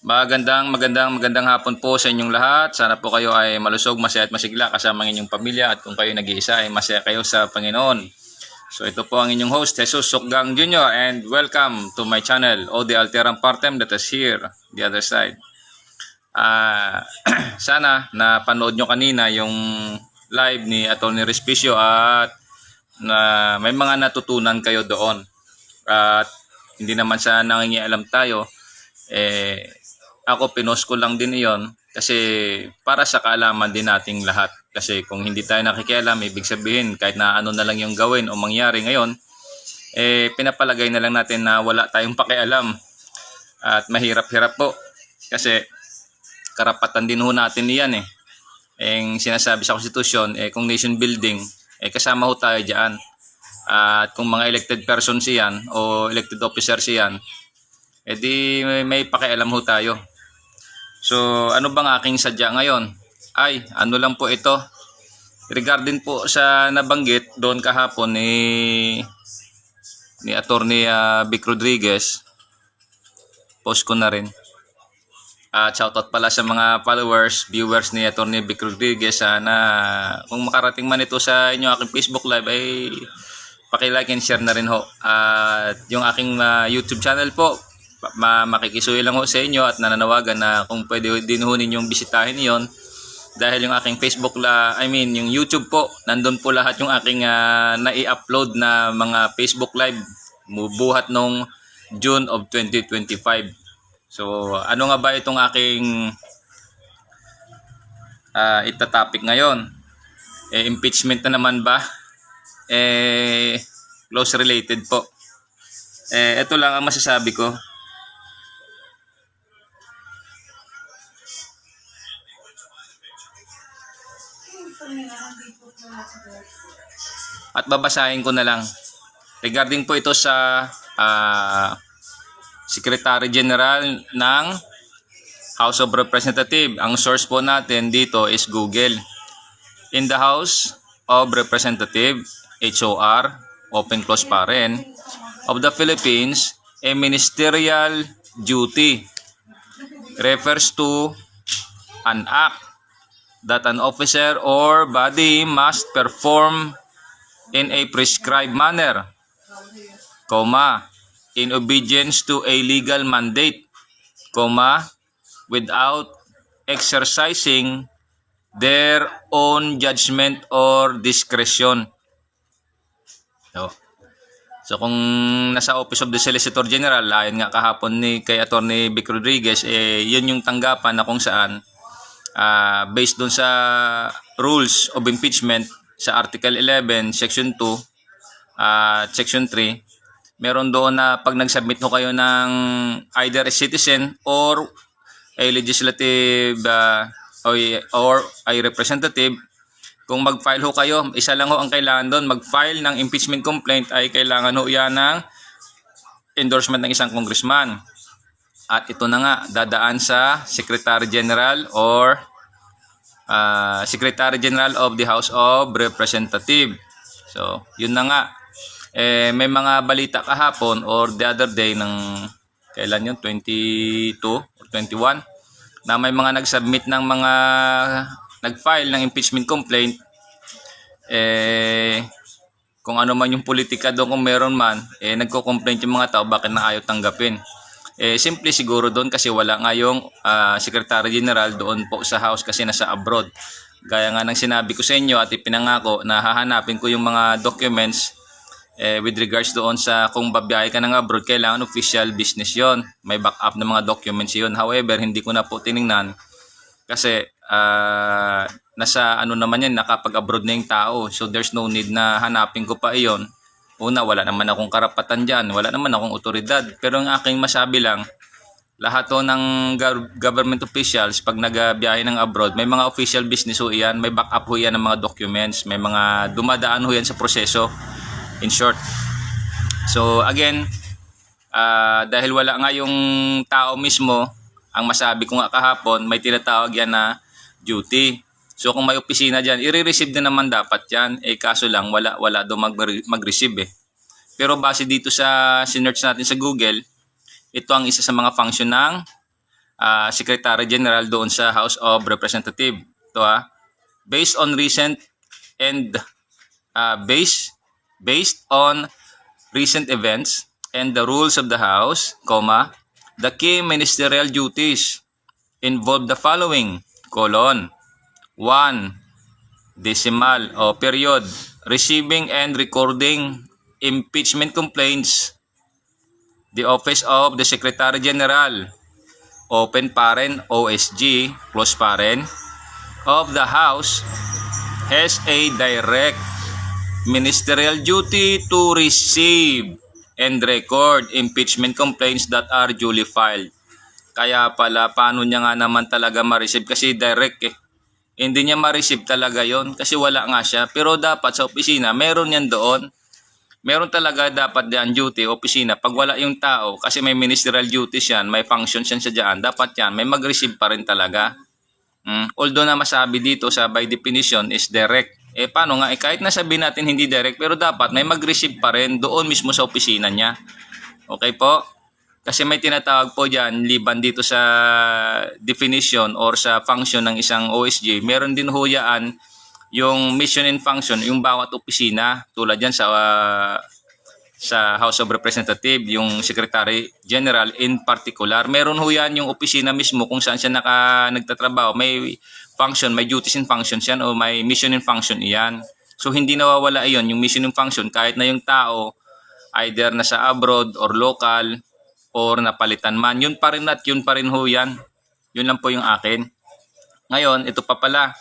Magandang hapon po sa inyong lahat. Sana po kayo ay malusog, masaya at masigla kasama ng inyong pamilya, at kung kayo nag-iisa ay masaya kayo sa Panginoon. So ito po ang inyong host, Jesus Sokgang Jr. and welcome to my channel, Ode Alteram Partem, that is here, the other side. Sana napanood nyo kanina yung live ni Atty. Respicio at na may mga natutunan kayo doon. At hindi naman sa nangingialam tayo, ako pinost ko lang din iyon kasi para sa kaalaman din nating lahat. Kasi kung hindi tayo nakikialam, ibig sabihin kahit na ano na lang yung gawin o mangyari ngayon, pinapalagay na lang natin na wala tayong pakialam. At mahirap-hirap po kasi karapatan din ho natin iyan Yung sinasabi sa konstitusyon, kung nation building, kasama ho tayo dyan. At kung mga elected persons yan o elected officers yan, di may pakialam ho tayo. So ano bang aking sadya ngayon? Ay, ano lang po ito. Regarding po sa nabanggit doon kahapon ni Atty. Vic Rodriguez, post ko na rin. Shoutout pala sa mga followers, viewers ni Atty. Vic Rodriguez. Sana kung makarating man ito sa inyo aking Facebook live ay paki-like and share na rin ho. At yung aking YouTube channel po, makikisuyo lang ho sa inyo at nananawagan na kung pwede din ho ninyong bisitahin yon, dahil yung aking Facebook yung YouTube po, nandun po lahat yung aking nai-upload na mga Facebook live buhat nung June of 2025. So ano nga ba itong aking itatopic ngayon? Impeachment na naman ba? Close related po. Ito lang ang masasabi ko. At babasahin ko na lang. Regarding po ito sa Secretary General ng House of Representatives. Ang source po natin dito is Google. In the House of Representatives, HOR, open close pa rin, of the Philippines, a ministerial duty refers to an act that an officer or body must perform in a prescribed manner, in obedience to a legal mandate, without exercising their own judgment or discretion. So kung nasa Office of the Solicitor General, ayon nga kahapon kay Atty. Vic Rodriguez, yun yung tanggapan na kung saan based dun sa rules of impeachment sa Article 11, Section 2 at Section 3, meron doon na pag nag-submit ho kayo ng either a citizen or a legislative or a representative, kung mag-file ho kayo, isa lang ho ang kailangan doon. Mag-file ng impeachment complaint ay kailangan ho yan ng endorsement ng isang congressman. At ito na nga, dadaan sa Secretary General or Secretary General of the House of Representatives. So, yun na nga. May mga balita kahapon or the other day ng kailan yun? 22 or 21 na may mga nag-submit ng mga nag-file ng impeachment complaint. Kung ano man yung politika doon, kung meron man, nagko-complaint yung mga tao bakit na ayaw tanggapin. Simple siguro doon kasi wala nga yung Secretary General doon po sa House kasi nasa abroad. Gaya nga ng sinabi ko sa inyo at ipinangako na hahanapin ko yung mga documents with regards doon sa kung babiyahe ka ng abroad, kailangan official business yon. May backup ng mga documents yon. However, hindi ko na po tiningnan kasi nasa ano naman yan, nakapag-abroad na yung tao. So there's no need na hanapin ko pa iyon. Una, wala naman akong karapatan dyan, wala naman akong otoridad. Pero ang aking masabi lang, lahat to ng government officials pag nagbiyahe ng abroad, may mga official business ho yan, may backup ho yan ng mga documents, may mga dumadaan ho yan sa proseso, in short. So again, dahil wala nga yung tao mismo, ang masabi ko nga kahapon, may tinatawag yan na duty. So kung may opisina dyan, i-receive na naman dapat yan. Kaso lang, wala doon mag-receive Pero base dito sa sinearch natin sa Google, ito ang isa sa mga function ng Secretary General doon sa House of Representatives. Ito based on recent and based on recent events and the rules of the House, the key ministerial duties involve the following: 1. Decimal o period, receiving and recording impeachment complaints. The Office of the Secretary General, open paren OSG, close paren, of the House has a direct ministerial duty to receive and record impeachment complaints that are duly filed. Kaya pala, paano niya nga naman talaga ma-receive? Kasi direct Hindi niya ma-receive talaga yon kasi wala nga siya. Pero dapat sa opisina, meron yan doon. Meron talaga dapat diyan duty, opisina. Pag wala yung tao, kasi may ministerial duties yan, may functions yan sa dyan, dapat yan, may mag-receive pa rin talaga. Although na masabi dito sa by definition is direct. Paano nga? Kahit nasabi natin hindi direct, pero dapat may mag-receive pa rin doon mismo sa opisina niya. Okay po? Kasi may tinatawag po dyan, liban dito sa definition or sa function ng isang OSG, meron din huyaan yung mission and function, yung bawat opisina. Tulad yan sa House of Representatives, yung Secretary General in particular. Meron huyan yung opisina mismo kung saan siya nagtatrabaho. May function, may duties and functions yan o may mission and function iyan. So hindi nawawala iyon, yung mission and function, kahit na yung tao either nasa abroad or local, or napalitan man, yun pa rin at yun pa rin ho yan. Yun lang po yung akin. Ngayon, ito pa pala.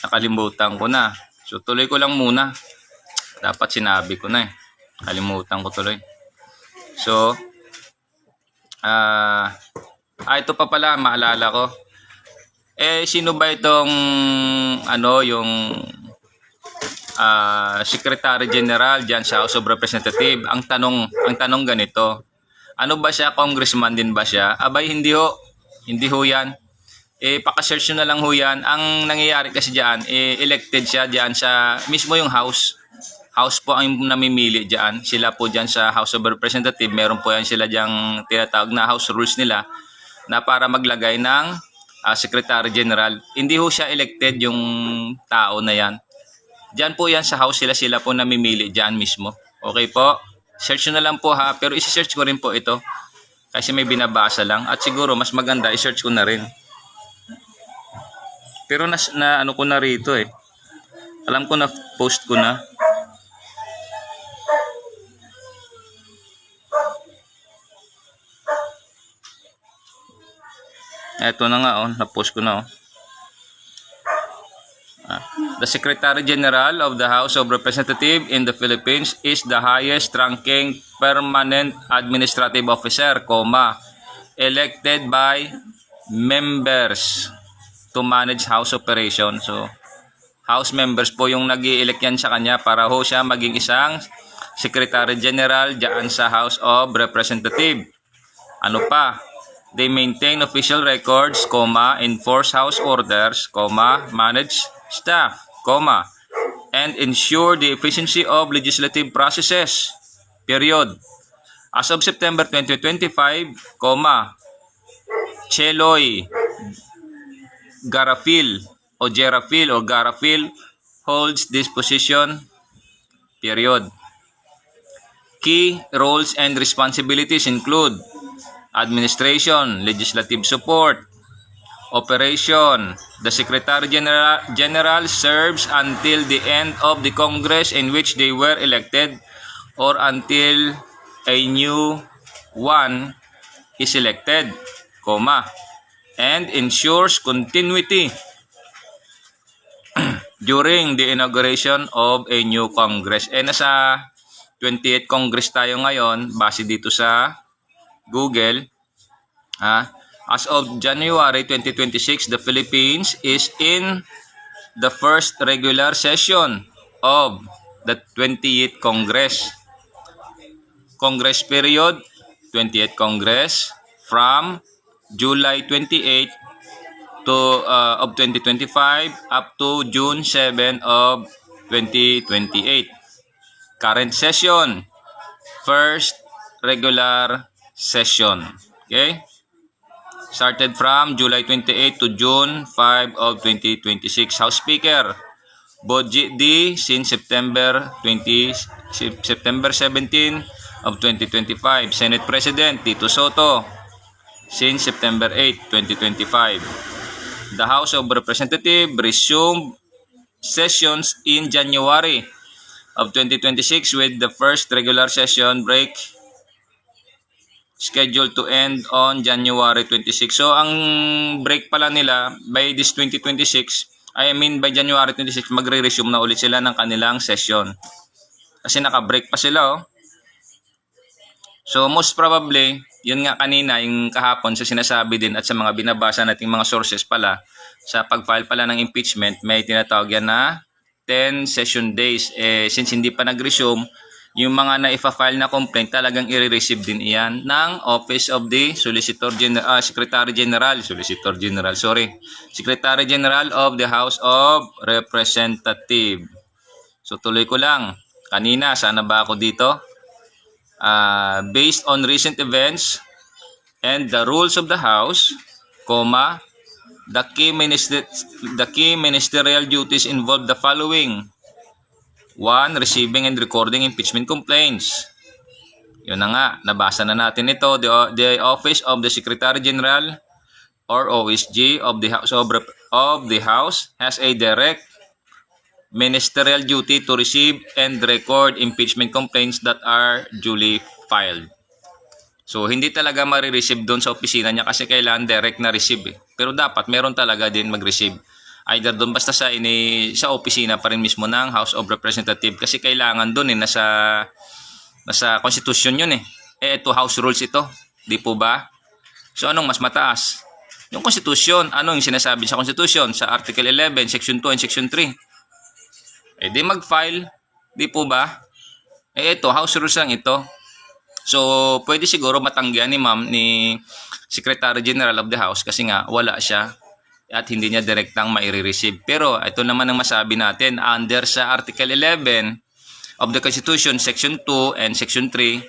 Nakalimutan ko na. So, tuloy ko lang muna. Dapat sinabi ko na Kalimutan ko tuloy. So, ito pa pala, maalala ko. Sino ba itong, yung Secretary General diyan sa House of Representatives? Ang tanong ganito. Ano ba siya? Congressman din ba siya? Abay, hindi ho. Hindi ho yan. Paka-search nyo na lang ho yan. Ang nangyayari kasi diyan, elected siya diyan sa mismo yung House. House po ang namimili diyan. Sila po diyan sa House of Representatives. Meron po yan sila diyang tinatawag na House rules nila na para maglagay ng Secretary General. Hindi ho siya elected yung tao na yan. Diyan po yan sa House, sila po namimili diyan mismo. Okay po? Search nyo na lang po ha. Pero isi-search ko rin po ito. Kasi may binabasa lang. At siguro mas maganda, i-search ko na rin. Pero ano ko na rito Alam ko na post ko na. Eto na nga na-post ko na The Secretary General of the House of Representatives in the Philippines is the highest ranking permanent administrative officer, elected by members to manage House operations. So, House members po yung nag-i-elect yan sa kanya para ho siya maging isang Secretary General diyan sa House of Representatives. Ano pa? They maintain official records, enforce House orders, manage staff, and ensure the efficiency of legislative processes, period. As of September 2025, Cheloy Garafil holds this position, period. Key roles and responsibilities include administration, legislative support, operation. The Secretary General serves until the end of the Congress in which they were elected or until a new one is elected, and ensures continuity during the inauguration of a new Congress. Nasa 28th Congress tayo ngayon, base dito sa Google. As of January 2026, the Philippines is in the first regular session of the 28th Congress. Congress period, 28th Congress, from July 28 of 2025 up to June 7 of 2028. Current session, first regular session. Okay? Started from July 28 to June 5 of 2026. House Speaker, Bodji D. since September 17 of 2025. Senate President Tito Soto since September 8, 2025. The House of Representatives resumed sessions in January of 2026 with the first regular session break scheduled to end on January 26. So, ang break pala nila by this 2026, by January 26, magre-resume na ulit sila ng kanilang session. Kasi naka-break pa sila, oh. So, most probably, yun nga kanina, yung kahapon sa sinasabi din at sa mga binabasa nating mga sources pala, sa pag-file pala ng impeachment, may tinatawag yan na 10 session days. Since hindi pa nag-resume, yung mga na-file na complaint talagang i-receive din iyan ng Office of the Secretary General of the House of Representatives. So tuloy ko lang. Kanina, sana ba ako dito? Based on recent events and the rules of the House, the key ministerial duties involve the following. 1. Receiving and recording impeachment complaints. Yun na nga, nabasa na natin ito. The Office of the Secretary General or OSG of the House has a direct ministerial duty to receive and record impeachment complaints that are duly filed. So, hindi talaga marireceive doon sa opisina niya kasi kailangan direct na receive. Pero dapat meron talaga din mag-receive. Either doon basta sa opisina pa rin mismo ng House of Representatives kasi kailangan doon nasa Constitution yun eh. Ito House rules ito, di po ba? So anong mas mataas? Yung Constitution, ano yung sinasabi sa Constitution sa Article 11, Section 2 and Section 3? Di mag-file, di po ba? Ito House rules lang ito. So pwede siguro matanggihan ni Secretary General of the House kasi nga wala siya at hindi niya direktang mai-receive. Pero ito naman ang masabi natin, under sa Article 11 of the Constitution, Section 2 and Section 3,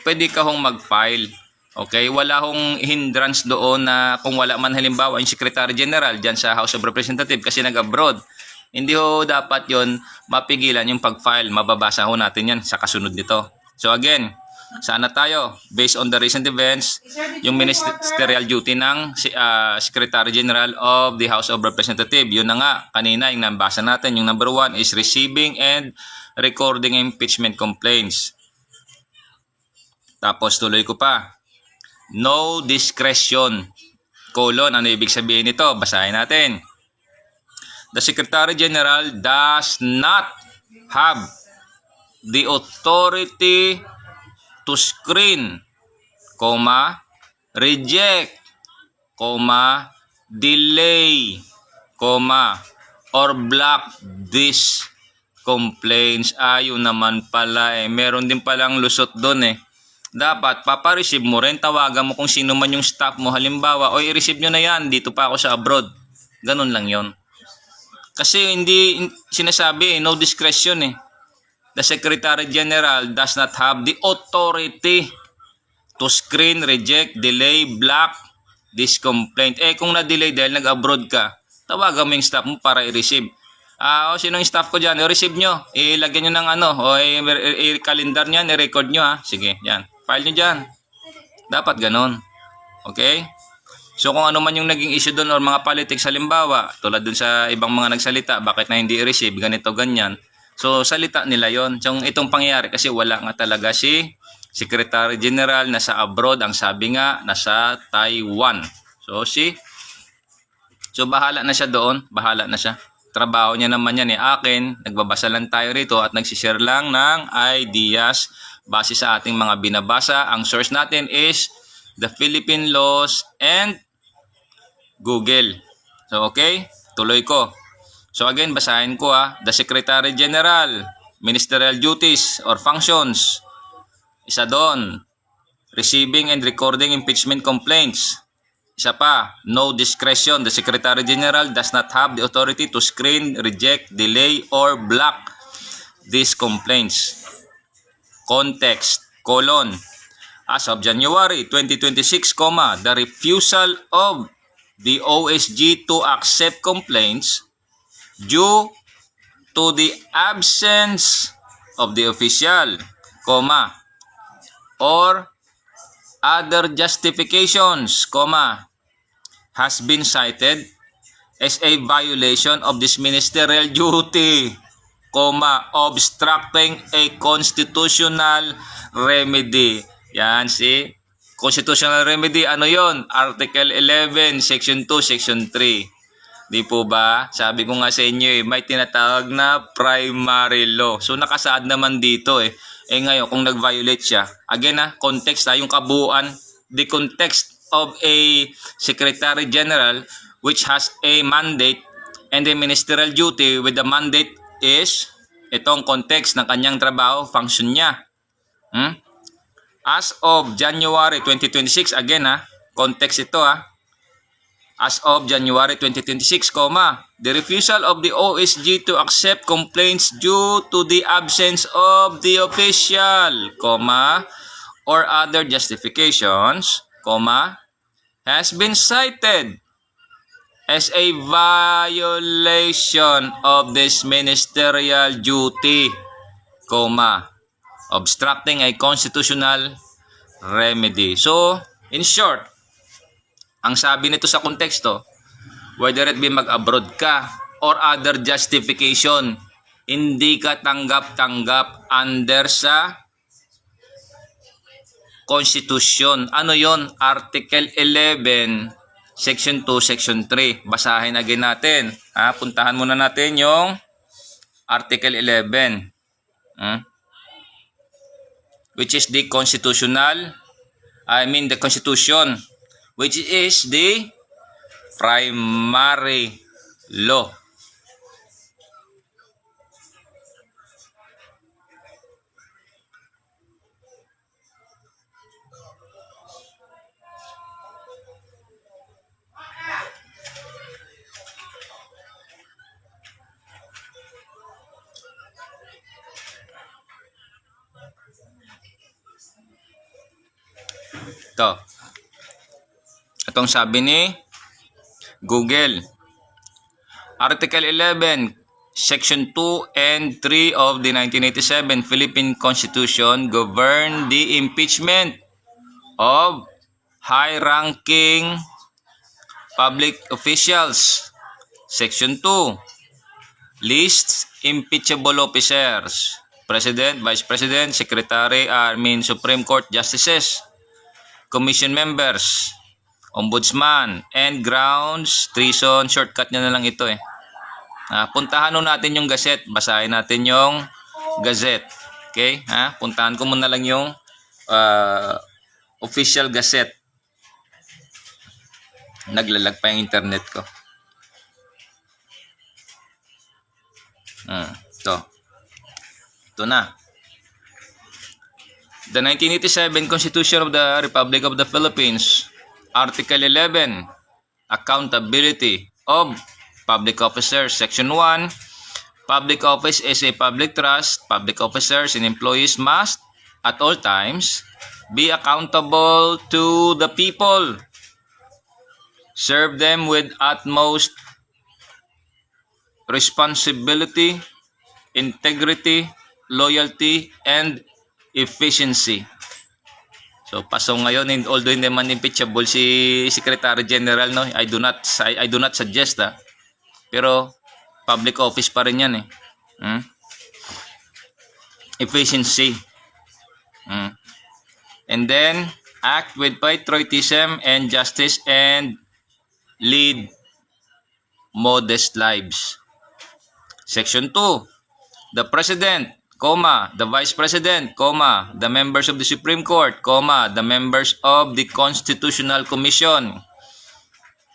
pwede ka hong mag-file. Okay? Wala hong hindrance doon na kung wala man halimbawa yung Secretary General dyan sa House of Representatives kasi nag-abroad. Hindi ho dapat yon mapigilan yung pag-file. Mababasa ho natin yan sa kasunod nito. So again, sana tayo, based on the recent events, yung ministerial duty ng Secretary General of the House of Representatives. Yun na nga, kanina yung nabasa natin, yung number 1 is receiving and recording impeachment complaints. Tapos tuloy ko pa. No discretion. Ano ibig sabihin nito? Basahin natin. The Secretary General does not have the authority to screen, reject, delay, or block these complaints. Ayun naman pala meron din palang lusot doon Dapat papareceive mo rin, tawagan mo kung sino man yung staff mo. Halimbawa, i-receive nyo na yan, dito pa ako sa abroad. Ganun lang yon. Kasi hindi sinasabi, no discretion The Secretary General does not have the authority to screen, reject, delay, block this complaint. Kung na-delay dahil nag-abroad ka, tawagan mo yung staff mo para i-receive. Sino yung staff ko dyan? I-receive nyo. Ilagyan nyo ng i-calendar nyo, i-record nyo Sige, yan. File nyo dyan. Dapat ganon. Okay? So kung ano man yung naging issue doon or mga politics halimbawa, tulad dun sa ibang mga nagsalita, bakit na hindi i-receive, ganito, ganyan. So, salita nila yon. So, itong pangyayari kasi wala nga talaga si Secretary General nasa abroad. Ang sabi nga, nasa Taiwan. So, bahala na siya doon. Bahala na siya. Trabaho niya naman yan Akin, nagbabasa lang tayo rito at nagsishare lang ng ideas base sa ating mga binabasa. Ang source natin is the Philippine Laws and Google. So, okay? Tuloy ko. So again, basahin ko The Secretary General, Ministerial Duties or Functions. Isa doon, receiving and recording impeachment complaints. Isa pa, no discretion. The Secretary General does not have the authority to screen, reject, delay, or block these complaints. Context, as of January 2026, the refusal of the OSG to accept complaints due to the absence of the official, or other justifications, has been cited as a violation of this ministerial duty, obstructing a constitutional remedy. Yan, see? Constitutional remedy, ano yon? Article 11, Section 2, Section 3. Di po ba? Sabi ko nga sa inyo may tinatawag na primary law. So nakasaad naman dito ngayon kung nag-violate siya. Again context yung kabuuan, the context of a Secretary General which has a mandate and a ministerial duty with the mandate is itong context ng kanyang trabaho, function niya. As of January 2026, again context ito as of January 2026, the refusal of the OSG to accept complaints due to the absence of the official, or other justifications, has been cited as a violation of this ministerial duty, obstructing a constitutional remedy. So, in short, ang sabi nito sa konteksto, whether it be mag-abroad ka or other justification, hindi ka tanggap-tanggap under sa Constitution. Ano yon? Article 11, Section 2, Section 3. Basahin again natin. Puntahan muna natin yung Article 11. Which is the constitutional, the Constitution, which is the primary law. Itong sabi ni Google. Article 11, Section 2 and 3 of the 1987 Philippine Constitution govern the impeachment of high-ranking public officials. Section 2 lists impeachable officers: President, Vice President, Secretary, Supreme Court Justices, Commission members, Ombudsman, and grounds treason. Shortcut nyo na lang ito puntahan nun natin yung Gazette. Basahin natin yung Gazette. Okay? Puntahan ko muna lang yung official Gazette. Naglalag pa yung internet ko. Ito na. The 1987 Constitution of the Republic of the Philippines, Article 11, Accountability of Public Officers. Section 1, public office is a public trust. Public officers and employees must, at all times, be accountable to the people. Serve them with utmost responsibility, integrity, loyalty, and efficiency. So paso ngayon, although hindi man impeachable si Secretary General, I do not suggest pero public office pa rin yan efficiency. And then act with patriotism and justice and lead modest lives. Section 2, the President, the Vice President, the members of the Supreme Court, the members of the Constitutional Commission,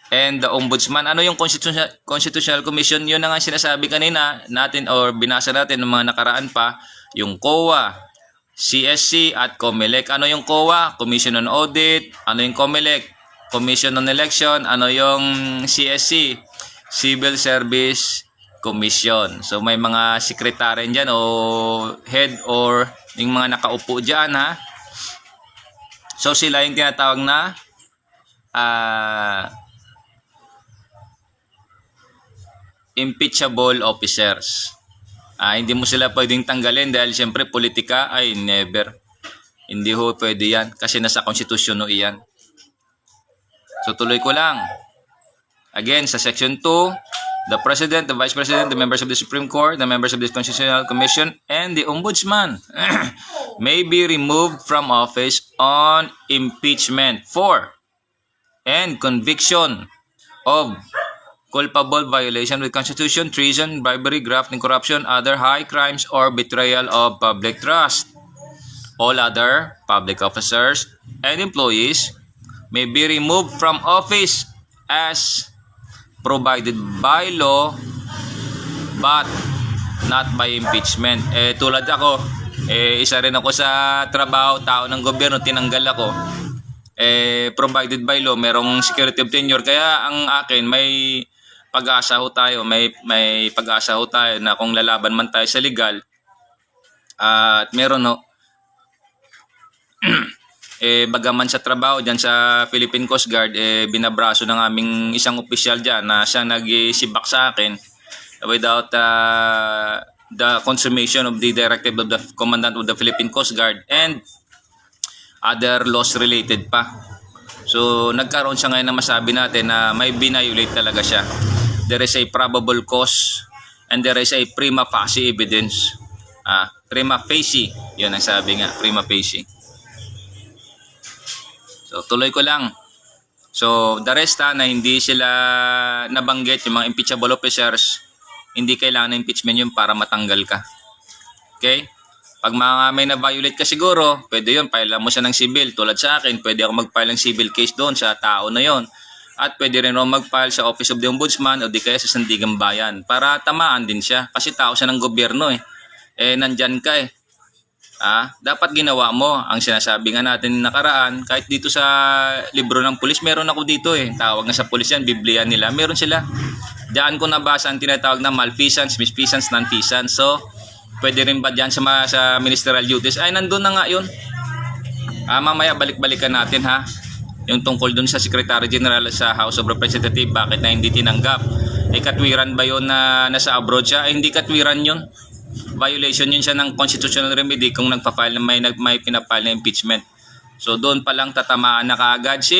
and the Ombudsman. Ano yung Constitutional Commission? Yun na nga sinasabi kanina natin or binasa natin ng mga nakaraan pa, yung COA, CSC at COMELEC. Ano yung COA? Commission on Audit. Ano yung COMELEC? Commission on Election. Ano yung CSC? Civil Service Commission. So may mga sekretary dyan o head or yung mga nakaupo dyan So sila yung tinatawag na impeachable officers. Hindi mo sila pwedeng tanggalin dahil siyempre politika ay never. Hindi ho pwede yan kasi nasa konstitusyon no iyan. So tuloy ko lang. Again, sa section 2, the President, the Vice President, the members of the Supreme Court, the members of the Constitutional Commission, and the Ombudsman may be removed from office on impeachment for and conviction of culpable violation of the Constitution, treason, bribery, graft, and corruption, other high crimes, or betrayal of public trust. All other public officers and employees may be removed from office as provided by law but not by impeachment. Tulad ako, isa rin ako sa trabaho, tao ng gobyerno, tinanggal ako. Provided by law, merong security of tenure. Kaya ang akin, may pag-asa ho tayo, may pag-asa ho tayo na kung lalaban man tayo sa legal at meron no bagaman sa trabaho dyan sa Philippine Coast Guard, binabraso ng aming isang opisyal dyan na siya nag-sibak sa akin without the consummation of the directive of the Commandant of the Philippine Coast Guard and other laws related pa. So nagkaroon siya ngayon na masabi natin na may binayulate talaga siya. There is a probable cause and there is a prima facie evidence. Prima facie, yun ang sabi nga, prima facie. So tuloy ko lang. So the rest na hindi sila nabanggit, yung mga impeachable officers, hindi kailangan ng impeachment yun para matanggal ka. Okay? Pag may na-violate ka siguro, pwede yun, file mo siya ng civil. Tulad sa akin, pwede ako mag-file ng civil case doon sa tao na yon. At pwede rin ako mag-file sa Office of the Ombudsman o di kaya sa Sandigan Bayan para tamaan din siya. Kasi tao siya ng gobyerno nandyan ka dapat ginawa mo ang sinasabi nga natin nakaraan. Kahit dito sa libro ng pulis, meron ako dito tawag nga sa pulis yan, Biblia nila. Meron sila. Diyan ko nabasa ang tinatawag na malfeasance, misfeasance, nonfeasance. So, pwede rin ba dyan sa ministerial duties? Ay, nandun na nga yun. Mamaya balik-balikan natin yung tungkol dun sa Secretary General sa House of Representatives, bakit na hindi tinanggap? Katwiran ba yun na nasa abroad siya? Hindi katwiran yun. Violation yun siya ng constitutional remedy kung nagpa-file may pinapile na impeachment. So doon pa lang tatamaan na kaagad si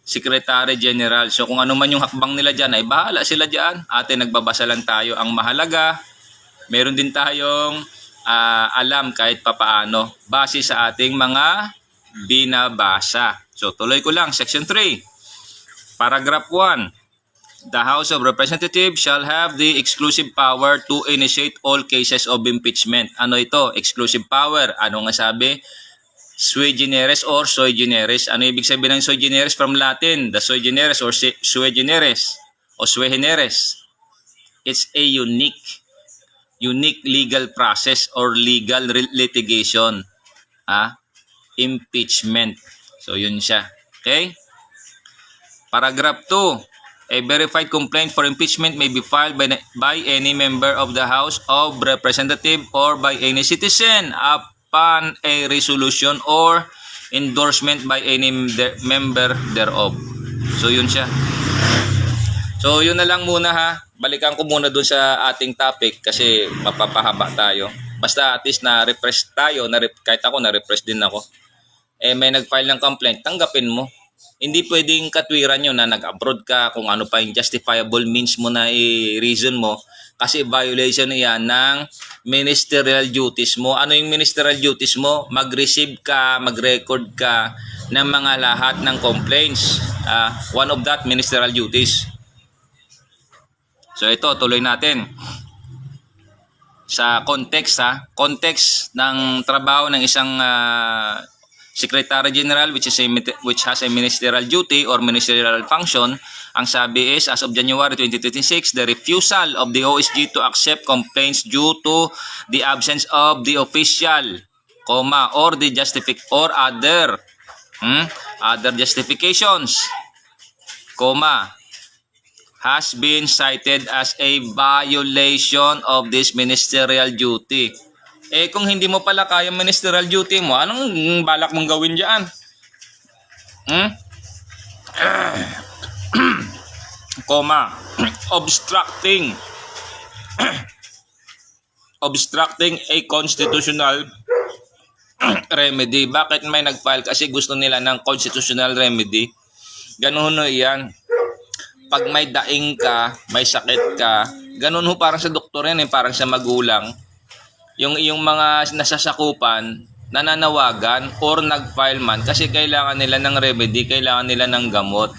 Secretary General. So kung ano man yung hakbang nila dyan, ay bahala sila dyan. Nagbabasa lang tayo. Ang mahalaga, meron din tayong alam kahit papaano base sa ating mga binabasa. So tuloy ko lang, Section 3, Paragraph 1. The House of Representatives shall have the exclusive power to initiate all cases of impeachment. Ano ito? Exclusive power. Ano nga sabi? Sui generis or sui generis. Ano ibig sabihin ng sui generis? From Latin, the sui generis or sui generis o sui generis. It's a unique legal process or legal litigation. Impeachment. So yun siya. Okay? Paragraph 2. A verified complaint for impeachment may be filed by any member of the House of Representatives or by any citizen upon a resolution or endorsement by any member thereof. So yun siya. So yun na lang muna Balikan ko muna dun sa ating topic kasi mapapahaba tayo. Basta at least na-refresh tayo, kahit ako na-refresh din ako. May nag-file ng complaint, tanggapin mo. Hindi pwedeng katwiran yun na nag-abroad ka, kung ano pa yung justifiable means mo na i-reason mo. Kasi violation yan ng ministerial duties mo. Ano yung ministerial duties mo? Mag-receive ka, mag-record ka ng mga lahat ng complaints. One of that, ministerial duties. So ito, tuloy natin. Sa context, context ng trabaho ng isang Secretary General which has a ministerial duty or ministerial function, ang sabi is, as of January 2026, the refusal of the OSG to accept complaints due to the absence of the official, or the other justifications, has been cited as a violation of this ministerial duty. Kung hindi mo pala kaya ministerial duty mo, anong balak mong gawin diyan? Hmm? Comma. Obstructing. Obstructing a constitutional remedy. Bakit may nag-file? Kasi gusto nila ng constitutional remedy. Ganun ho yan. Pag may daing ka, may sakit ka, ganun ho parang sa doktor yan, parang sa magulang. Yung iyong mga nasasakupan, nananawagan or nag-file man kasi kailangan nila ng remedy, kailangan nila ng gamot.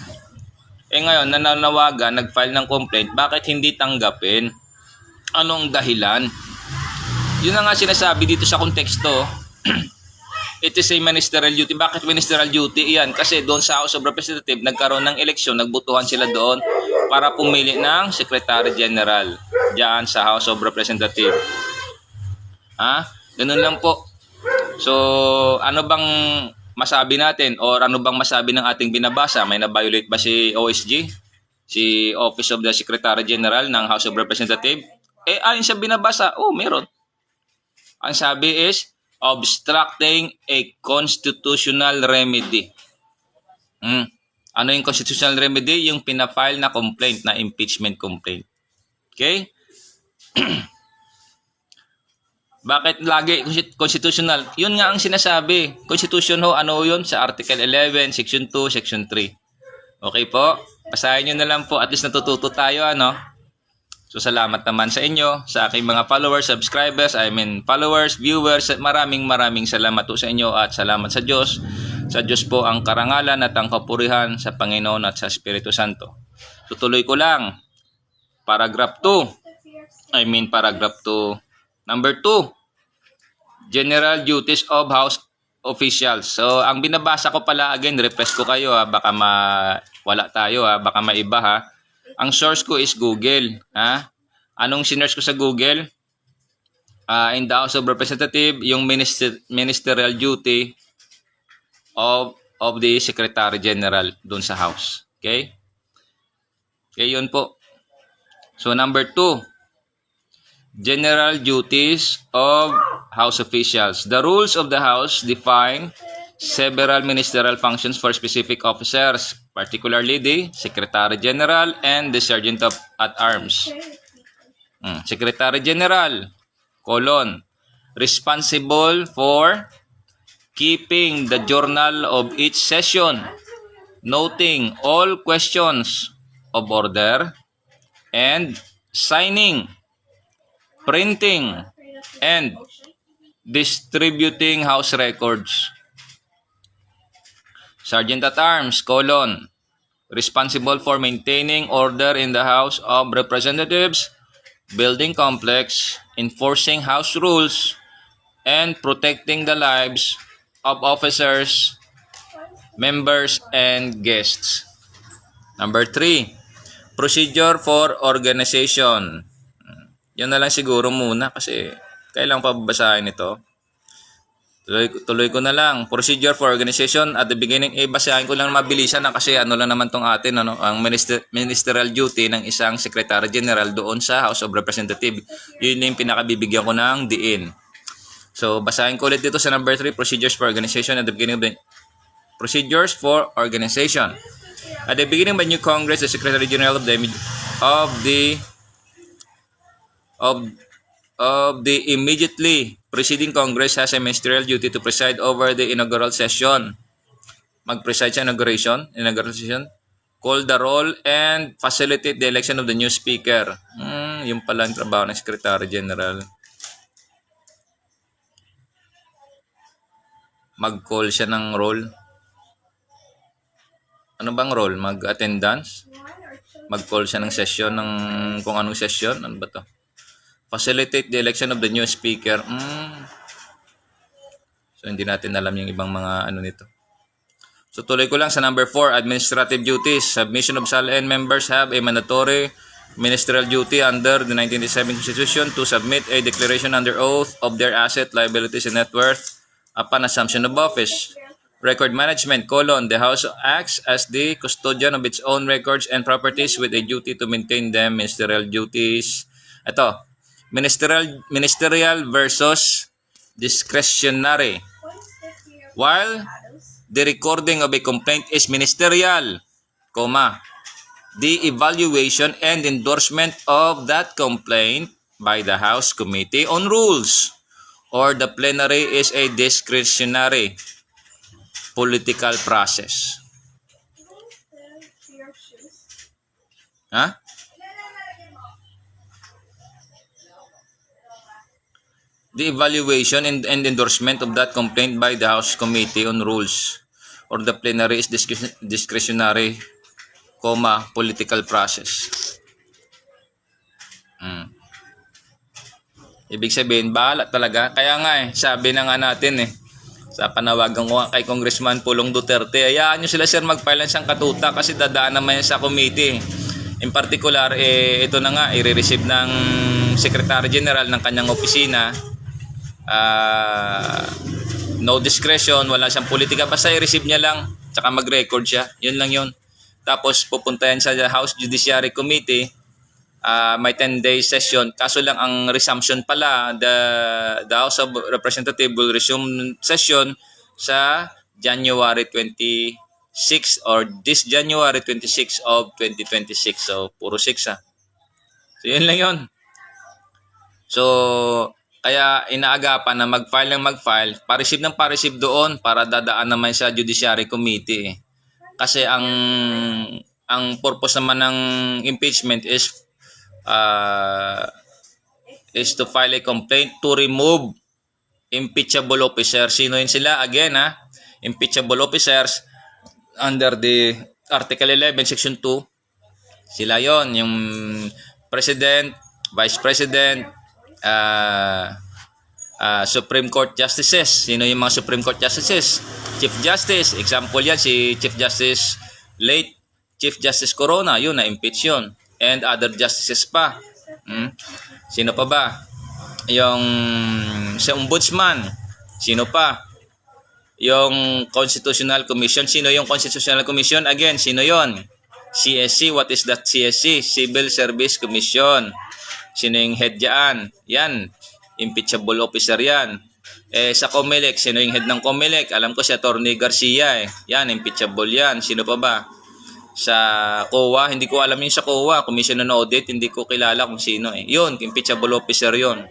Ngayon, nananawagan, nag-file ng complaint, bakit hindi tanggapin? Anong dahilan? Yun na nga sinasabi dito sa konteksto. It is a ministerial duty. Bakit ministerial duty? Yan, kasi doon sa House of Representatives, nagkaroon ng eleksyon, nagbutuhan sila doon para pumili ng Secretary General diyan sa House of Representatives. Ganun lang po. So, ano bang masabi natin or ano bang masabi ng ating binabasa? May na-violate ba si OSG? Si Office of the Secretary General ng House of Representatives? Ayon sa binabasa, meron. Ang sabi is, obstructing a constitutional remedy. Ano yung constitutional remedy? Yung pinafile na complaint, na impeachment complaint. Okay? Bakit lagi constitutional? Yun nga ang sinasabi. Constitution ho, ano yun? Sa Article 11, Section 2, Section 3. Okay po? Basahin nyo na lang po. At least natututo tayo, ano? So, salamat naman sa inyo, sa aking mga followers, subscribers, followers, viewers. Maraming salamat po sa inyo at salamat sa Diyos. Sa Diyos po ang karangalan at ang kapurihan sa Panginoon at sa Espiritu Santo. Tutuloy ko lang. Paragraph 2. Paragraph 2. Number 2. General duties of House officials. So, ang binabasa ko pala, again, refresh ko kayo, baka wala tayo, baka maiba, ha. Ang source ko is Google. Anong sinearch ko sa Google? In the House of Representatives, yung ministerial duty of the Secretary General doon sa House. Okay? Okay, yun po. So, number 2. General duties of House officials. The rules of the House define several ministerial functions for specific officers, particularly the Secretary General and the Sergeant at Arms. Secretary General, responsible for keeping the journal of each session, noting all questions of order, and signing, printing, and distributing House records. Sergeant at Arms, responsible for maintaining order in the House of Representatives, building complex, enforcing House rules, and protecting the lives of officers, members, and guests. Number 3, procedure for organization. Yan na lang siguro muna kasi kailangan pa babasahin ito. Tuloy ko na lang. Procedure for organization. At the beginning, basahin ko lang mabilisan kasi ano lang naman tong atin, ang ministerial duty ng isang Secretary General doon sa House of Representatives. Yun yung pinakabibigyan ko ng diin. So, basahin ko ulit dito sa number 3, procedures for organization at the beginning of the procedures for organization. At the beginning of the new Congress, the Secretary General of the immediately preceding Congress has a ministerial duty to preside over the inaugural session. Mag-preside sa inaugural session, call the roll, and facilitate the election of the new speaker. Yung pala ang trabaho ng Secretary General. Mag-call siya ng roll. Ano bang roll? Mag-attendance? Mag-call siya ng session, ng kung anong session? Ano ba to? Facilitate the election of the new speaker. So, hindi natin alam yung ibang mga nito. So, tuloy ko lang sa number 4, administrative duties. Submission of SALN members have a mandatory ministerial duty under the 1987 Constitution to submit a declaration under oath of their asset, liabilities, and net worth upon assumption of office. Record management, the House acts as the custodian of its own records and properties with a duty to maintain them. Ministerial duties. Ito, ministerial versus discretionary. While The recording of a complaint is ministerial, comma. The evaluation and endorsement of that complaint by the House Committee on Rules or the plenary is a discretionary political process. Ha? The evaluation and endorsement of that complaint by the House Committee on Rules or the plenary is discretionary, comma, political process. Ibig sabihin, bahala talaga. Kaya nga sabi na nga natin sa panawagan ko kay Congressman Pulong Duterte, hayaan nyo sila sir mag-file ng siyang katuta kasi dadaan naman yan sa committee. In particular, ito na nga, i-receive ng Secretary General ng kanyang opisina. No discretion, wala siyang politika, basta i-receive niya lang, tsaka mag-record siya. Yun lang yun. Tapos pupunta yan sa House Judiciary Committee. May 10-day session. Kaso lang ang resumption pala, the House of Representatives will resume session sa January 26 or this January 26 of 2026. So, puro 6 So, yun lang yun. So, kaya inaagapan na mag-file, pa-receive ng pa-receive doon para dadaan naman sa Judiciary Committee. Kasi ang purpose naman ng impeachment is to file a complaint to remove impeachable officers. Sino yun sila? Again, impeachable officers under the Article 11, Section 2. Sila yon, yung President, Vice President, Supreme Court Justices. Sino yung mga Supreme Court Justices? Chief Justice, example yan, si Chief Justice late Chief Justice Corona, yun na-impeach yun. And other justices pa. Sino pa ba? Yung sa Ombudsman. Sino pa? Yung Constitutional Commission. Sino yung Constitutional Commission? Again, sino yon? CSC. What is that CSC? Civil Service Commission. Sino yung head dyan? Yan. Impeachable officer yan. Sa COMELEC, sino yung head ng COMELEC? Alam ko si Atty. Garcia Yan, impeachable yan. Sino pa ba? Sa COA, hindi ko alam yung sa COA, Commission on Audit, hindi ko kilala kung sino Yun, impeachable officer yun.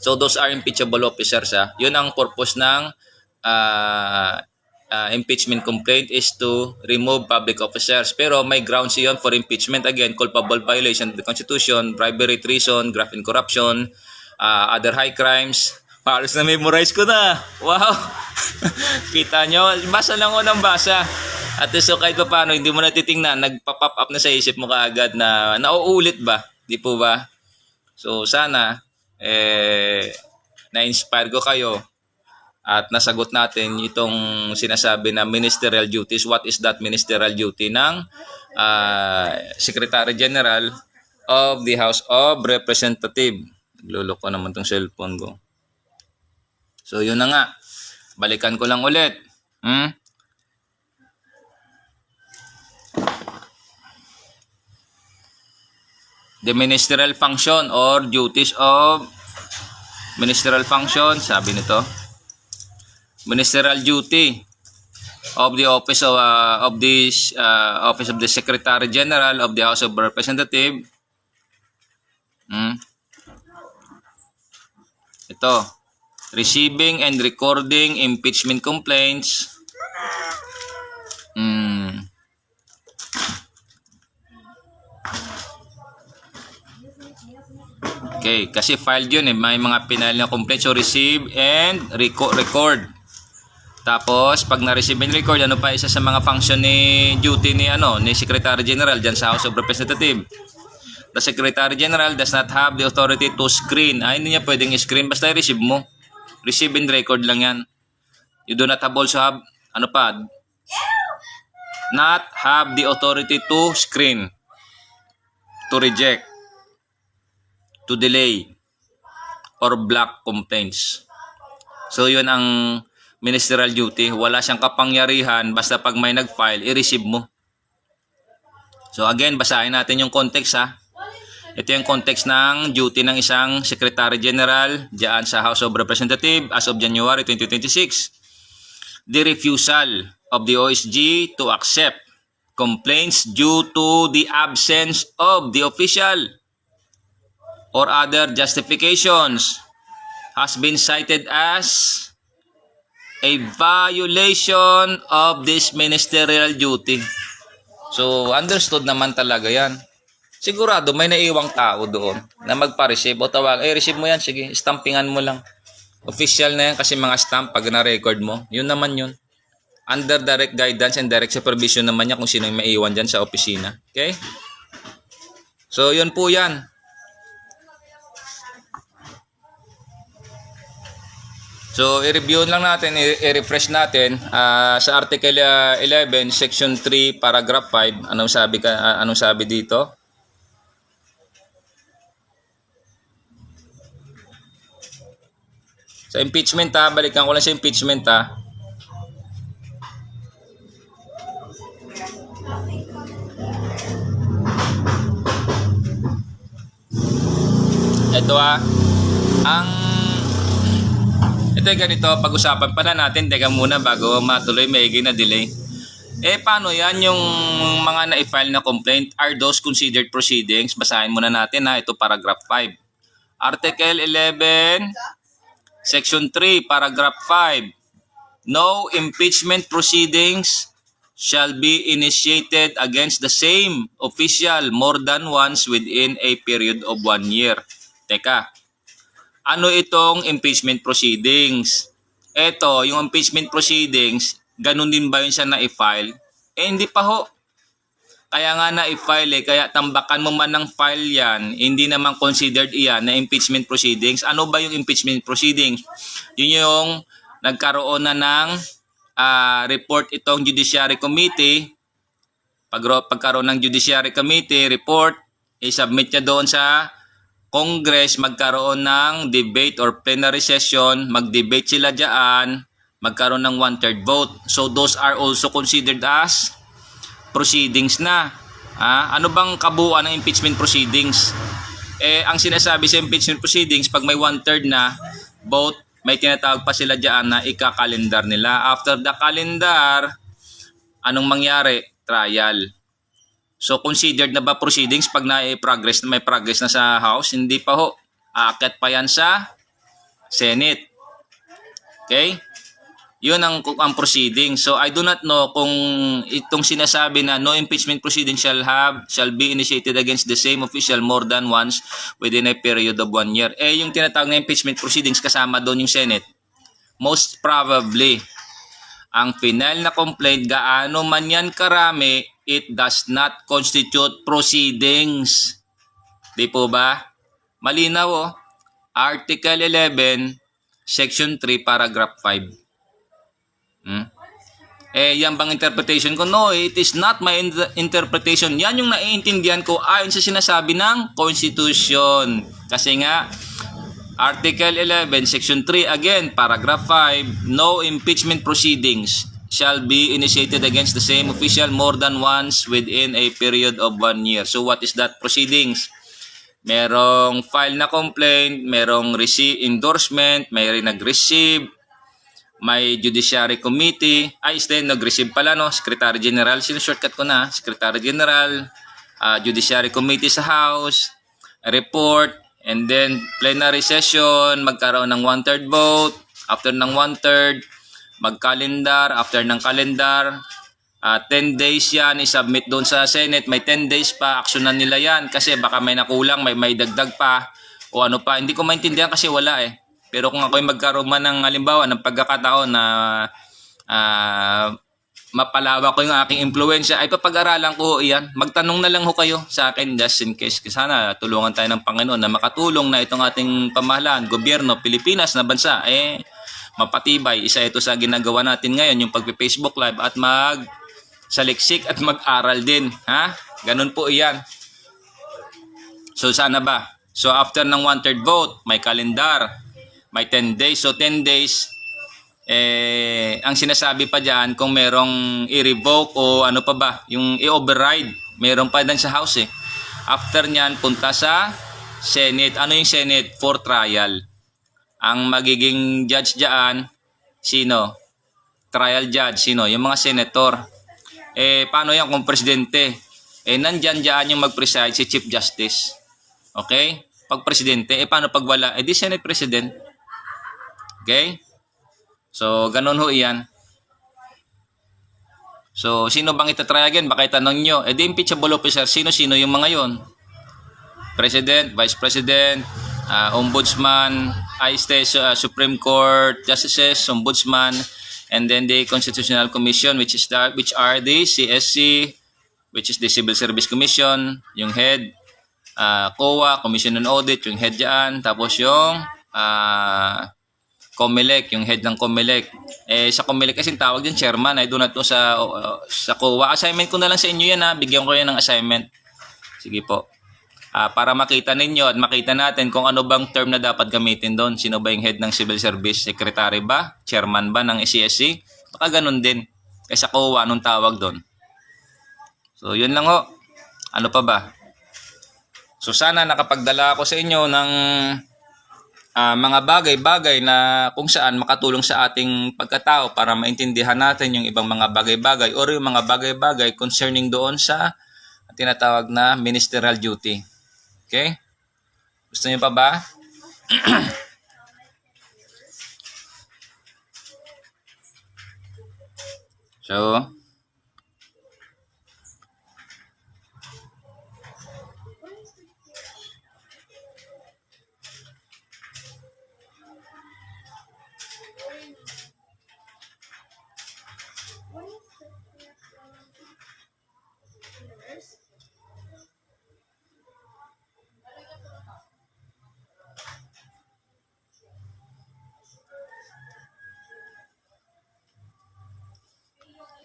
So those are impeachable officers Yun ang purpose ng impeachment complaint is to remove public officers. Pero may grounds yun for impeachment. Again, culpable violation of the Constitution, bribery, treason, graft and corruption, other high crimes. Paros na memorize ko na. Wow! Kita nyo, basa lang ko ng basa. At so kahit pa paano, hindi mo natitingnan, nagpa-pop up na sa isip mo kaagad na nauulit ba? Di po ba? So sana, na-inspire ko kayo at nasagot natin itong sinasabi na ministerial duties. What is that ministerial duty ng Secretary General of the House of Representatives? Lulok ko naman tong cellphone ko. So yun na nga. Balikan ko lang ulit. The ministerial function or duties of ministerial function, sabi nito, ministerial duty of the office of office of the Secretary General of the House of Representatives. Ito, receiving and recording impeachment complaints. Okay, kasi filed yun may mga pinal na complaints. So receive and record. Tapos pag na-receive and record, ano pa isa sa mga function ni duty ni Secretary General diyan sa House of Representatives? The Secretary General does not have the authority to screen. Hindi niya pwedeng i-screen basta i-receive mo. Receive and record lang yan. You do not have also have not have the authority to screen, to reject, to delay, or block complaints. So yun ang ministerial duty. Wala siyang kapangyarihan basta pag may nag-file, i-receive mo. So again, basahin natin yung context Ito yung context ng duty ng isang Secretary General diyan sa House of Representatives as of January 2026. the refusal of the OSG to accept complaints due to the absence of the official or other justifications has been cited as a violation of this ministerial duty. So, understood naman talaga yan. Sigurado may naiwang tao doon na magpa-receive o tawag, receive mo yan, sige, stampingan mo lang. Official na yan kasi mga stamp pag na-record mo, yun naman yun. Under direct guidance and direct supervision naman niya kung sino yung maiwan dyan sa opisina. Okay? So, yun po yan. So, i-review lang natin, i-refresh natin sa Article 11, Section 3, Paragraph 5. Anong sabi dito? Sa impeachment balikan ko lang sa impeachment Ito ito ay ganito, pag-usapan pala natin, teka muna bago matuloy, may na delay. Paano yan yung mga na-file na complaint? Are those considered proceedings? Basahin muna natin ito paragraph 5. Article 11, Section 3, Paragraph 5. No impeachment proceedings shall be initiated against the same official more than once within a period of 1 year. Teka, ano itong impeachment proceedings? Ito, yung impeachment proceedings, ganun din ba yun siya na-file? Hindi pa ho. Kaya nga na-file kaya tambakan mo man ng file yan, hindi naman considered iyan na impeachment proceedings. Ano ba yung impeachment proceedings? Yun yung nagkaroon na ng report itong Judiciary Committee. Pagkaroon ng Judiciary Committee report, i-submit niya doon sa Congress, magkaroon ng debate or plenary session, mag-debate sila dyan, magkaroon ng 1/3 vote. So those are also considered as proceedings na. Ano bang kabuuan ng impeachment proceedings? Ang sinasabi sa impeachment proceedings, pag may 1/3 na vote, may tinatawag pa sila dyan na ika-calendar nila. After the calendar, anong mangyari? Trial. So considered na ba proceedings pag may progress na sa House? Hindi pa ho. Aakyat pa yan sa Senate. Okay? Yun ang proceeding. So I do not know kung itong sinasabi na no impeachment proceeding shall be initiated against the same official more than once within a period of 1 year. Yung tinatawag na impeachment proceedings kasama doon yung Senate. Most probably, ang final na complaint, gaano man yan karami, it does not constitute proceedings. Di po ba? Malinaw Article 11, Section 3, Paragraph 5. Yan bang interpretation ko? No, it is not my interpretation. Yan yung naiintindihan ko ayon sa sinasabi ng Constitution. Kasi nga, Article 11, Section 3, again, Paragraph 5, no impeachment proceedings shall be initiated against the same official more than once within a period of 1 year. So what is that proceedings? Merong file na complaint, merong endorsement, may nag-receive, may Judiciary Committee, nag-receive pala Secretary General, shortcut ko na, Secretary General, Judiciary Committee sa House, report, and then plenary session, magkaroon ng 1/3 vote, after ng 1/3, mag-calendar, after ng calendar, 10 days yan, isubmit doon sa Senate, may 10 days pa, aksyonan nila yan, kasi baka may nakulang, may dagdag pa, o ano pa, hindi ko maintindihan kasi wala Pero kung ako'y magkaroon man ng halimbawa ng pagkakataon na mapalawa ko yung aking impluensya, ay papag-aralan ko iyan. Magtanong na lang ho kayo sa akin just in case. Sana tulungan tayo ng Panginoon na makatulong na itong ating pamahalaan, gobyerno, Pilipinas na bansa, mapatibay. Isa ito sa ginagawa natin ngayon, yung pagpe-Facebook Live at magsaliksik at mag-aral din. Ganun po iyan. So sana ba? So after ng 1/3 vote, may kalendar. May 10 days. So 10 days, ang sinasabi pa dyan, kung merong i-revoke o ano pa ba, yung i-override, meron pa din sa House After nyan, punta sa Senate. Ano yung Senate? For trial. Ang magiging judge dyan, sino? trial judge, sino? Yung mga senator. Paano yan kung presidente? Nandyan yung mag-preside si Chief Justice. Okay? Pag presidente, paano pag wala? Di Senate President. Okay? So, ganun ho yan. So, sino bang itatry again? Baka itanong nyo. Di impeachable officer, sino-sino yung mga yon? President, Vice President, Ombudsman, Supreme Court, Justices, Ombudsman, and then the Constitutional Commission, which are the CSC, which is the Civil Service Commission, yung head, COA, Commission on Audit, yung head dyan, tapos yung COMELEC, yung head ng COMELEC. Sa COMELEC kasi tawag din chairman, ay doon na to sa COA. Assignment ko na lang sa inyo yan, bigyan ko yan ng assignment. Sige po. Para makita ninyo at makita natin kung ano bang term na dapat gamitin doon. Sino ba yung head ng Civil Service? Secretary ba? Chairman ba ng CSC? Baka ganun din. Sa COA, anong tawag doon? So, yun lang ho. Ano pa ba? So, sana nakapagdala ako sa inyo ng mga bagay-bagay na kung saan makatulong sa ating pagkatao para maintindihan natin yung ibang mga bagay-bagay or yung mga bagay-bagay concerning doon sa tinatawag na ministerial duty. Okay? Gusto niyo pa ba? So,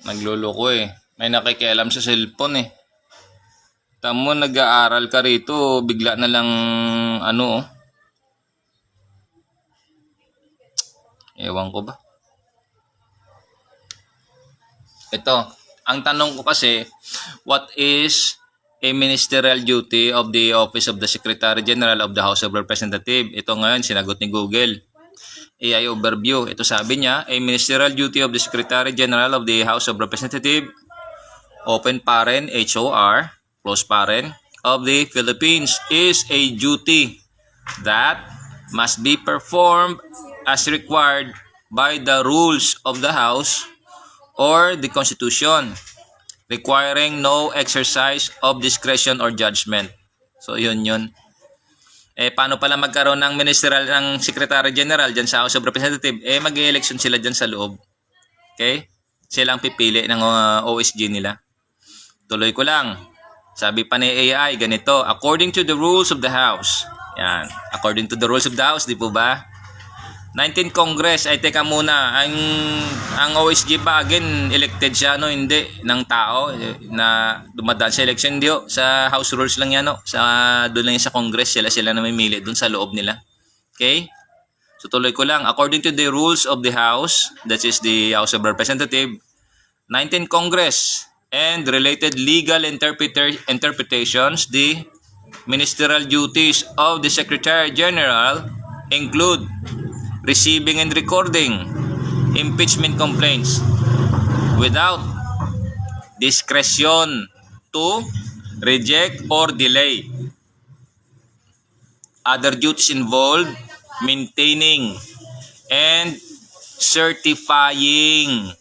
nagluloko May nakikialam sa cellphone Tamo, nag-aaral ka rito, bigla na lang ewan ko ba. Ito, ang tanong ko kasi, what is a ministerial duty of the Office of the Secretary General of the House of Representatives? Ito ngayon, sinagot ni Google. AI overview. Ito sabi niya, a ministerial duty of the Secretary General of the House of Representatives, open paren, HOR, close paren, of the Philippines is a duty that must be performed as required by the rules of the House or the Constitution, requiring no exercise of discretion or judgment. So, yun. Paano pala magkaroon ng ministerial ng Secretary General dyan sa House of Representatives? Mag-e-election sila dyan sa loob. Okay? Silang pipili ng OSG nila. Tuloy ko lang. Sabi pa ni AI, ganito, according to the rules of the House. Yan. According to the rules of the House, di po ba? 19th Congress, teka muna, ang OSG ba, again, elected siya, hindi, ng tao, na dumadaan sa election, hindi, sa House rules lang yan, doon lang sa Congress, sila namimili, doon sa loob nila. Okay? So, tuloy ko lang, according to the rules of the House, that is the House of Representatives, 19th Congress, and related legal interpretations, the ministerial duties of the Secretary General include receiving and recording impeachment complaints without discretion to reject or delay. Other duties involve maintaining and certifying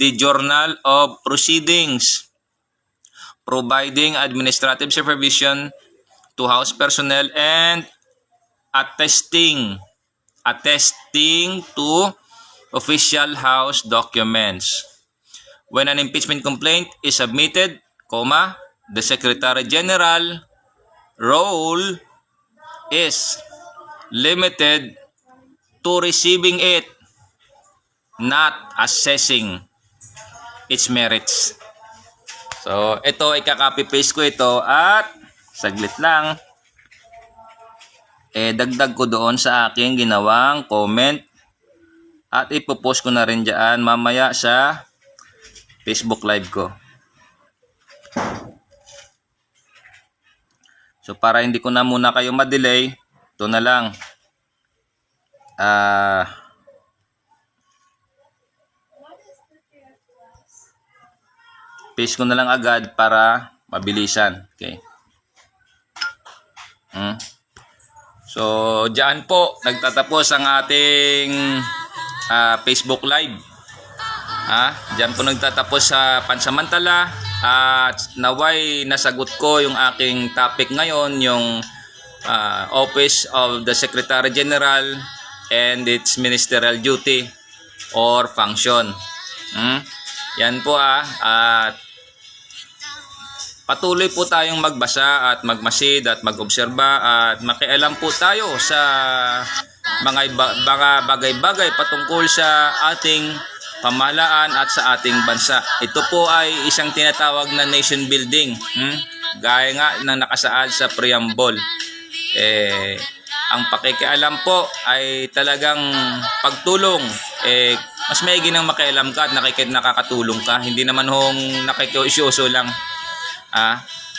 the journal of proceedings, providing administrative supervision to House personnel, and attesting to official House documents. When an impeachment complaint is submitted, the Secretary General role is limited to receiving it, not assessing its merits. So, ito, ikaka-copy-paste ko ito at saglit lang. Dagdag ko doon sa aking ginawang comment at ipopost ko na rin dyan mamaya sa Facebook Live ko. So, para hindi ko na muna kayo ma-delay, ito na lang. paste ko na lang agad para mabilisan. Okay. So, diyan po nagtatapos ang ating Facebook Live. Diyan po nagtatapos sa pansamantala at naway nasagot ko yung aking topic ngayon, yung Office of the Secretary General and its ministerial duty or function. Yan po at patuloy po tayong magbasa at magmasid at mag-obserba at makialam po tayo sa mga bagay-bagay patungkol sa ating pamahalaan at sa ating bansa. Ito po ay isang tinatawag na nation building. Gaya nga ng nakasaad sa preamble. Ang pakikialam po ay talagang pagtulong. Mas maigi nang makialam ka at nakakatulong ka. Hindi naman hong nakikiusyoso lang.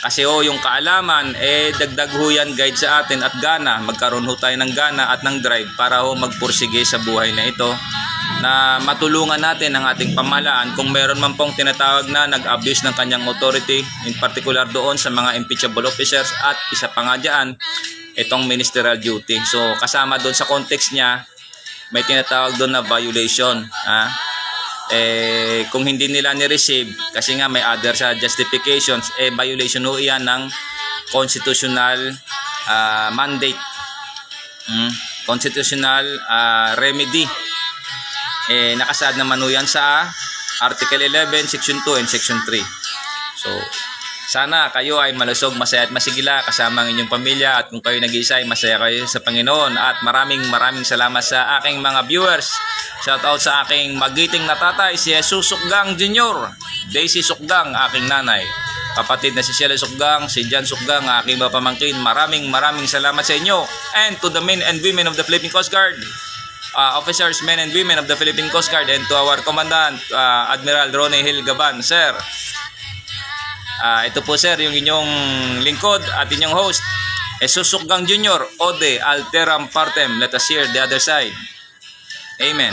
Kasi yung kaalaman dagdag ho yan guide sa atin at gana, magkaroon ho tayo ng gana at ng drive para ho magpursige sa buhay na ito, na matulungan natin ang ating pamahalaan kung meron man pong tinatawag na nag-abuse ng kanyang authority, in particular doon sa mga impeachable officers, at isa pa nga dyan itong ministerial duty. So kasama doon sa context niya may tinatawag doon na violation. Kung hindi nila ni-receive kasi nga may other sa justifications, violation ho yan ng constitutional mandate, constitutional remedy. Nakasaad naman ho yan sa Article 11, Section 2 and Section 3. So sana kayo ay malusog, masaya at masigila kasama ang inyong pamilya, at kung kayo nag-iisa ay masaya kayo sa Panginoon. At maraming salamat sa aking mga viewers. Shout out sa aking magiting na tatay, si Jesus Sukgang Jr., Daisy Sukgang, aking nanay, kapatid na si Sheila Sukgang, si Jan Sukgang, aking mga pamangkin. Maraming salamat sa inyo. And to the men and women of the Philippine Coast Guard, officers, men and women of the Philippine Coast Guard, and to our Commandant, Admiral Ronnie Hill Gaban, sir. Ito po sir yung inyong lingkod at inyong host, Jesus Sukgang Jr., Ode Alteram Partem. Let us hear the other side. Amen.